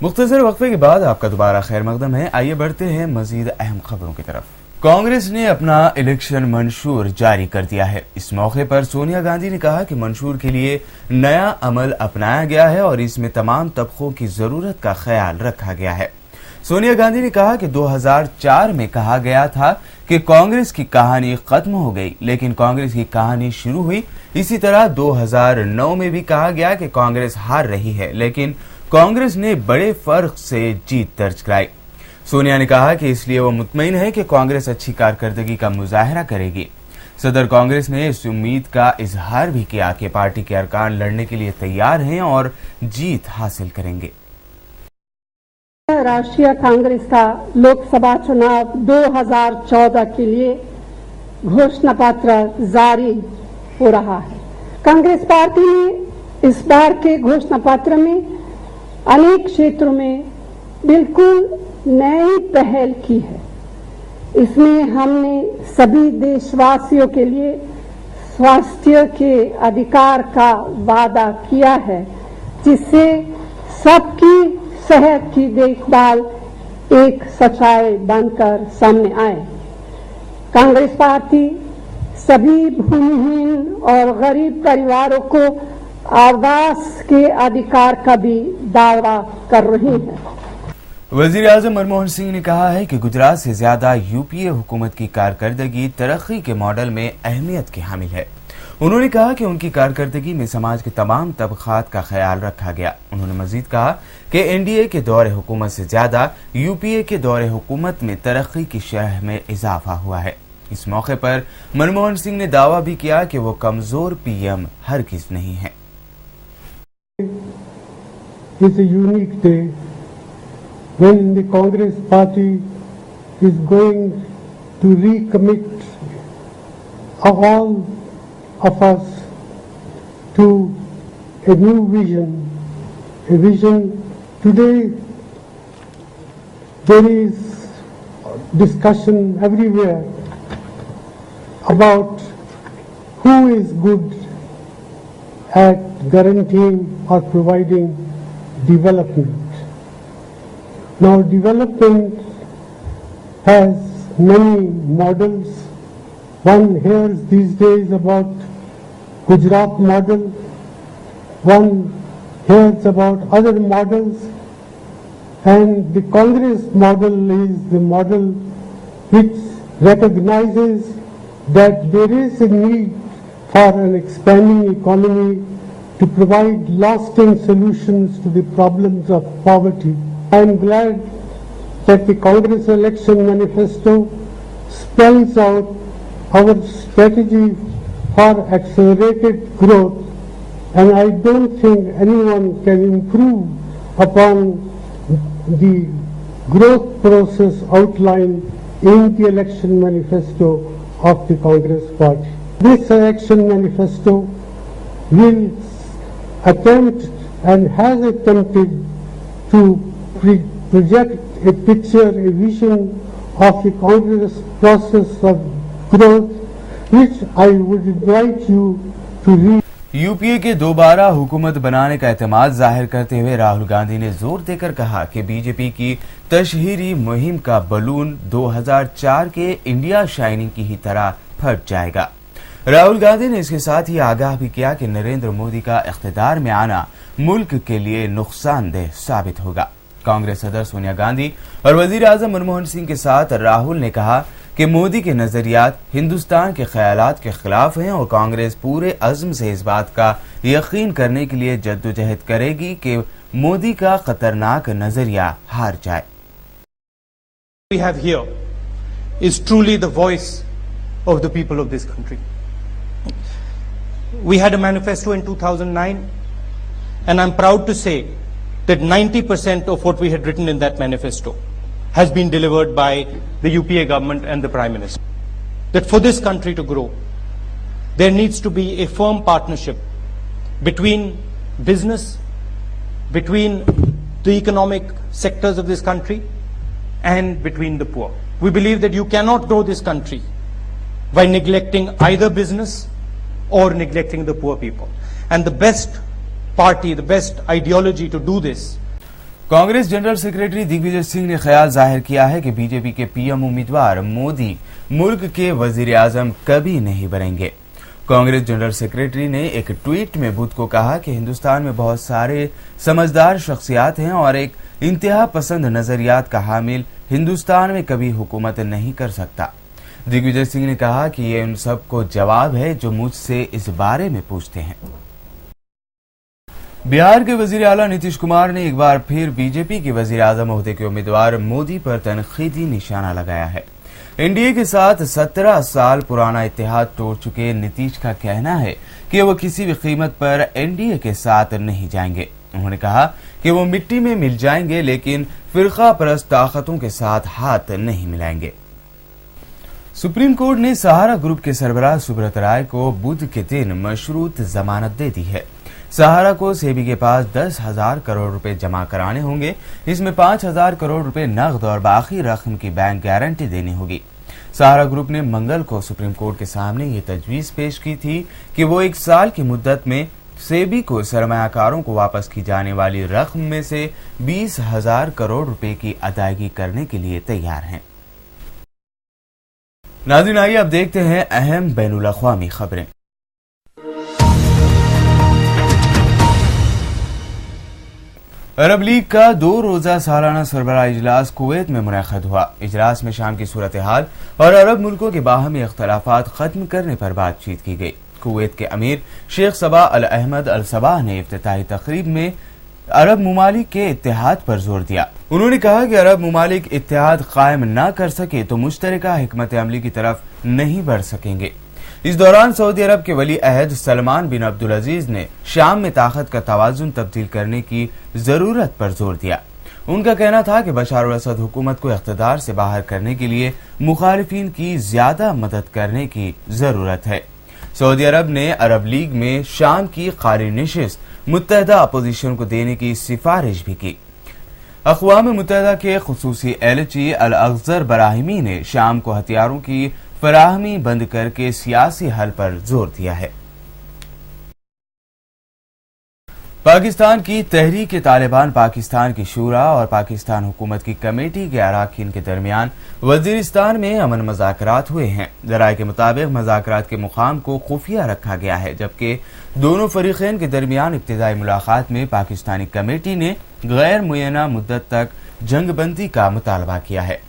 मुख्तसर वक्फे के बाद आपका दोबारा खैर मकदम है। आइए बढ़ते हैं मजीद अहम खबरों की तरफ। कांग्रेस ने अपना इलेक्शन मंशूर जारी कर दिया है। इस मौके पर सोनिया गांधी ने कहा कि मंशूर के लिए नया अमल अपनाया गया है और इसमें तमाम तबकों की जरूरत का ख्याल रखा गया है। सोनिया गांधी ने कहा कि 2004 में कहा गया था कि कांग्रेस की कहानी खत्म हो गई, लेकिन कांग्रेस की कहानी शुरू हुई। इसी तरह 2009 में भी कहा गया कि कांग्रेस हार रही है, लेकिन कांग्रेस ने बड़े फर्क से जीत दर्ज कराई। सोनिया ने कहा कि इसलिए वो मुतमईन है कि कांग्रेस अच्छी कारकर्दगी का मुजाहरा करेगी। सदर कांग्रेस ने इस उम्मीद का इजहार भी किया कि पार्टी के अरकान लड़ने के लिए तैयार हैं और जीत हासिल करेंगे। राष्ट्रीय कांग्रेस का लोकसभा चुनाव 2014 के लिए घोषणा पत्र जारी हो रहा है। कांग्रेस पार्टी ने इस बार के घोषणा पत्र में अनेक क्षेत्रों में बिल्कुल नई पहल की है। इसमें हमने सभी देशवासियों के लिए स्वास्थ्य के अधिकार का वादा किया है, जिससे सबकी सेहत की देखभाल एक सच्चाई बनकर सामने आए। कांग्रेस पार्टी सभी भूमिहीन और गरीब परिवारों को आवास के अधिकार का भी दावा कर रही है। वजीर आजम मनमोहन सिंह ने कहा है कि गुजरात से ज्यादा यूपीए हुकूमत की कारकर्दगी तरक्की के मॉडल में अहमियत की हामिल है। उन्होंने कहा कि उनकी कारकर्दगी में समाज के तमाम तबकात का ख्याल रखा गया। उन्होंने मजीद कहा कि एनडीए के दौरे हुकूमत से ज्यादा यूपीए के दौरे हुकूमत में तरक्की की शरह में इजाफा हुआ है। इस मौके पर मनमोहन सिंह ने दावा भी किया कि वो कमजोर पीएम हरगिज नहीं है। It's a unique day when the Congress Party is going to recommit all of us to a new vision. A vision. Today there is discussion everywhere about who is good at guaranteeing or providing development. Now development has many models. One hears these days about Gujarat model. One hears about other models. And the Congress model is the model which recognizes that there is a need for an expanding economy to provide lasting solutions to the problems of poverty. I am glad that the Congress election manifesto spells out our strategy for accelerated growth, and I don't think anyone can improve upon the growth process outlined in the election manifesto of the Congress Party. This election manifesto will attempt and has attempted to project a picture, a vision of the Congress process of growth, which I would invite you to read. UPA के दोबारा हुकूमत बनाने का एतमाद जाहिर करते हुए राहुल गांधी ने जोर देकर कहा कि बीजेपी की तशहीरी मुहिम का बलून 2004 के इंडिया शाइनिंग की ही तरह फट जाएगा। राहुल गांधी ने इसके साथ ही आगाह भी किया कि नरेंद्र मोदी का इख्तिदार में आना मुल्क के लिए नुकसानदेह साबित होगा। कांग्रेस सदर सोनिया गांधी और वजीर आजम मनमोहन सिंह के साथ राहुल ने कहा कि मोदी के नजरियात हिंदुस्तान के ख्यालात के खिलाफ हैं और कांग्रेस पूरे अज़्म से इस बात का यकीन करने के लिए जद्दोजहद करेगी कि मोदी का खतरनाक नजरिया हार जाए। We have here is truly the voice of the people of this country. We had a manifesto in 2009, and I'm proud to say that 90% of what we had written in that manifesto has been delivered by the UPA government and the Prime Minister. That for this country to grow, there needs to be a firm partnership between business, between the economic sectors of this country, and between the poor. We believe that you cannot grow this country by neglecting either business or neglecting the poor people. And the best party, the best ideology to do this Congress general secretary Digvijay Singh ने ख्याल जाहिर किया है कि BJP के PM उम्मीदवार मोदी मुल्क के वजीर आजम कभी नहीं बनेंगे। कांग्रेस जनरल सेक्रेटरी ने एक ट्वीट में बुध को कहा कि हिंदुस्तान में बहुत सारे समझदार शख्सियात हैं और एक इंतहा पसंद नजरियात का हामिल हिंदुस्तान में कभी हुकूमत नहीं कर सकता। दिग्विजय सिंह ने कहा कि ये उन सबको जवाब है जो मुझसे इस बारे में पूछते हैं। बिहार के वजीर आला नीतीश कुमार ने एक बार फिर बीजेपी के वजीर आजम ओहदे के उम्मीदवार मोदी पर तनकीदी निशाना लगाया है। एनडीए के साथ 17 साल पुराना इत्तेहाद तोड़ चुके नीतीश का कहना है कि वो किसी भी कीमत पर एनडीए के साथ नहीं जाएंगे। उन्होंने कहा कि वो मिट्टी में मिल जाएंगे लेकिन फिरका परस्त ताकतों के साथ हाथ नहीं मिलाएंगे। सुप्रीम कोर्ट ने सहारा ग्रुप के सरबराह सुब्रत राय को बुध के दिन मशरूत जमानत दे दी है। सहारा को सेबी के पास 10,000 करोड़ रुपए जमा कराने होंगे। इसमें 5,000 करोड़ रुपए नकद और बाकी रकम की बैंक गारंटी देनी होगी। सहारा ग्रुप ने मंगल को सुप्रीम कोर्ट के सामने ये तजवीज पेश की थी कि वो 1 साल की मुद्दत में सेबी को सरमायाकारों को वापस की जाने वाली रकम में से 20,000 करोड़ रुपए की अदायगी करने के लिए तैयार हैं। नाज़रीन, आइए अब देखते हैं अहम बैनुल अक़वामी खबरें। अरब लीग का 2 रोजा सालाना सरबराह इजलास कुवैत में मुनअक़द हुआ। इजलास में शाम की सूरत हाल और अरब मुल्कों के बाहमी इख्तलाफात खत्म करने पर बातचीत की गई। कुवैत के अमीर शेख सबा अल अहमद अल सबाह ने इफ्तिताही तकरीब में अरब मुमालिक के इत्तेहाद पर जोर दिया। उन्होंने कहा कि अरब मुमालिक इत्तेहाद कायम न कर सके तो मुश्तरका हिकमत अमली की तरफ नहीं बढ़ सकेंगे। इस दौरान सऊदी अरब के वली अहद सलमान बिन अब्दुल अजीज ने शाम में ताकत का तवाजुन तब्दील करने की जरूरत पर जोर दिया। उनका कहना था कि बशार अल असद हुकूमत को इख्तिदार से बाहर करने के लिए मुखालिफिन की ज्यादा मदद करने की जरूरत है। सऊदी अरब ने अरब लीग में शाम की कारी नशिस्त मुत्तहदा अपोजिशन को देने की सिफारिश भी की। अक़वाम मुत्तहदा के खुसूसी एलची अल अज़हर बराहिमी ने शाम को हथियारों की फराहमी बंद करके सियासी हल पर जोर दिया है। पाकिस्तान की तहरीक तालिबान पाकिस्तान की शूरा और पाकिस्तान हुकूमत की कमेटी के अराकीन के दरमियान वजीरिस्तान में अमन मुज़ाकरात हुए हैं। ज़राए के मुताबिक मुज़ाकरात के मुकाम को खुफिया रखा गया है, जबकि दोनों फरीक़ैन के दरमियान इब्तिदाई मुलाकात में पाकिस्तानी कमेटी ने गैर मुय्यना मुद्दत तक जंगबंदी का मुतालबा किया है।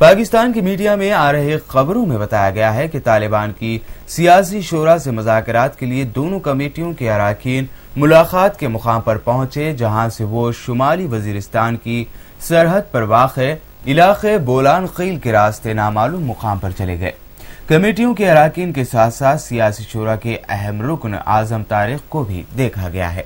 पाकिस्तान की मीडिया में आ रही खबरों में बताया गया है कि तालिबान की सियासी शोरा से मुज़ाकरात के लिए दोनों कमेटियों के अराकीन मुलाकात के मुकाम पर पहुंचे, जहां से वो शुमाली वजीरिस्तान की सरहद पर वाक़े इलाके बोलान कील के रास्ते नामालूम मुकाम पर चले गए। कमेटियों के अराकीन के साथ साथ सियासी शोरा के अहम रुकन आजम तारिक को भी देखा गया है।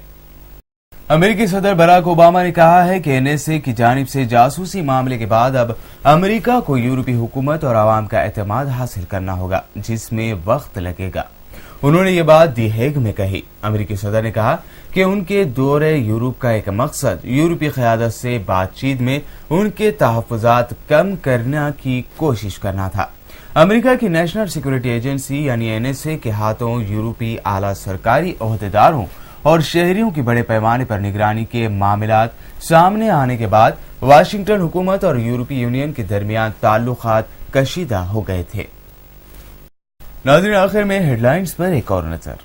अमेरिकी सदर बराक ओबामा ने कहा है कि एनएसए की जानिब से जासूसी मामले के बाद अब अमेरिका को यूरोपीय हुकूमत और आवाम का एतमाद हासिल करना होगा, जिसमें वक्त लगेगा। उन्होंने ये बात दी हेग में कही। अमेरिकी सदर ने कहा कि उनके दौरे यूरोप का एक मकसद यूरोपीय क़यादत से बातचीत में उनके तहफ़्फ़ुज़ात कम करने की कोशिश करना था। अमेरिका की नेशनल सिक्योरिटी एजेंसी यानी एनएसए के हाथों यूरोपीय आला सरकारी ओहदेदारों और शहरियों की बड़े पैमाने पर निगरानी के मामलात सामने आने के बाद वाशिंगटन हुकूमत और यूरोपीय यूनियन के दरमियान ताल्लुकात कशीदा हो गए थे। नाज़रीन, आखिर में हेडलाइंस पर एक और नजर।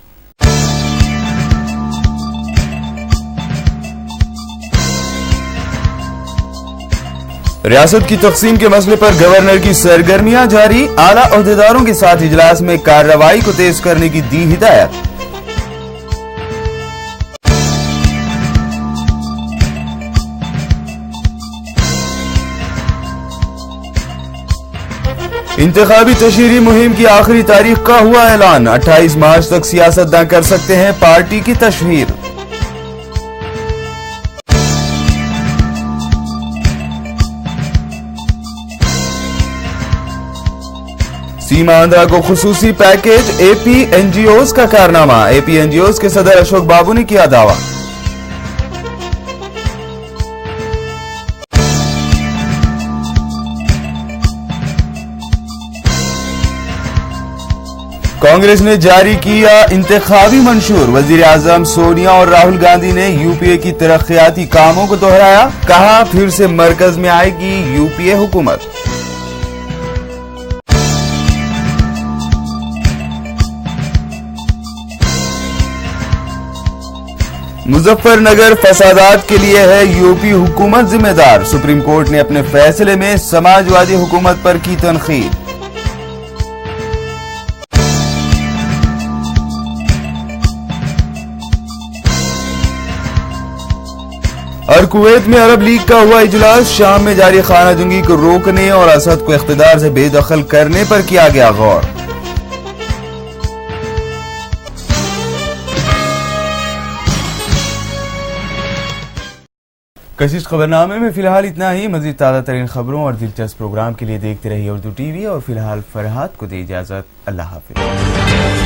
रियासत की तकसीम के मसले पर गवर्नर की सरगर्मियां जारी, आला ओहदेदारों के साथ इजलास में कार्रवाई को तेज करने की दी हिदायत। इंतखाबी तशहीरी मुहिम की आखिरी तारीख का हुआ ऐलान, 28 मार्च तक सियासतदान कर सकते हैं पार्टी की तशहीर। सीमा आंध्रा को खुसूसी पैकेज, एपी एनजीओज का कारनामा, एपी एनजीओज के सदर अशोक बाबू ने किया दावा। कांग्रेस ने जारी किया इंतखाबी मंशूर। वजीर आजम सोनिया और राहुल गांधी ने यूपीए की तरक्याती कामों को दोहराया। कहा फिर से मरकज में आएगी यूपीए हुकूमत। मुजफ्फरनगर फसादात के लिए है यूपी हुकूमत जिम्मेदार। सुप्रीम कोर्ट ने अपने फैसले में समाजवादी हुकूमत पर की तनकीद। और कुवैत में अरब लीग का हुआ इजलास। शाम में जारी खाना जंगी को रोकने और असद को इख्तिदार से बेदखल करने पर किया गया गौर। कशिश खबरनामे में फिलहाल इतना ही। मजीद ताज़ा तरीन खबरों और दिलचस्प प्रोग्राम के लिए देखते रहिए उर्दू टीवी। और फिलहाल फरहाद को दे इजाजत। अल्लाह हाफिज।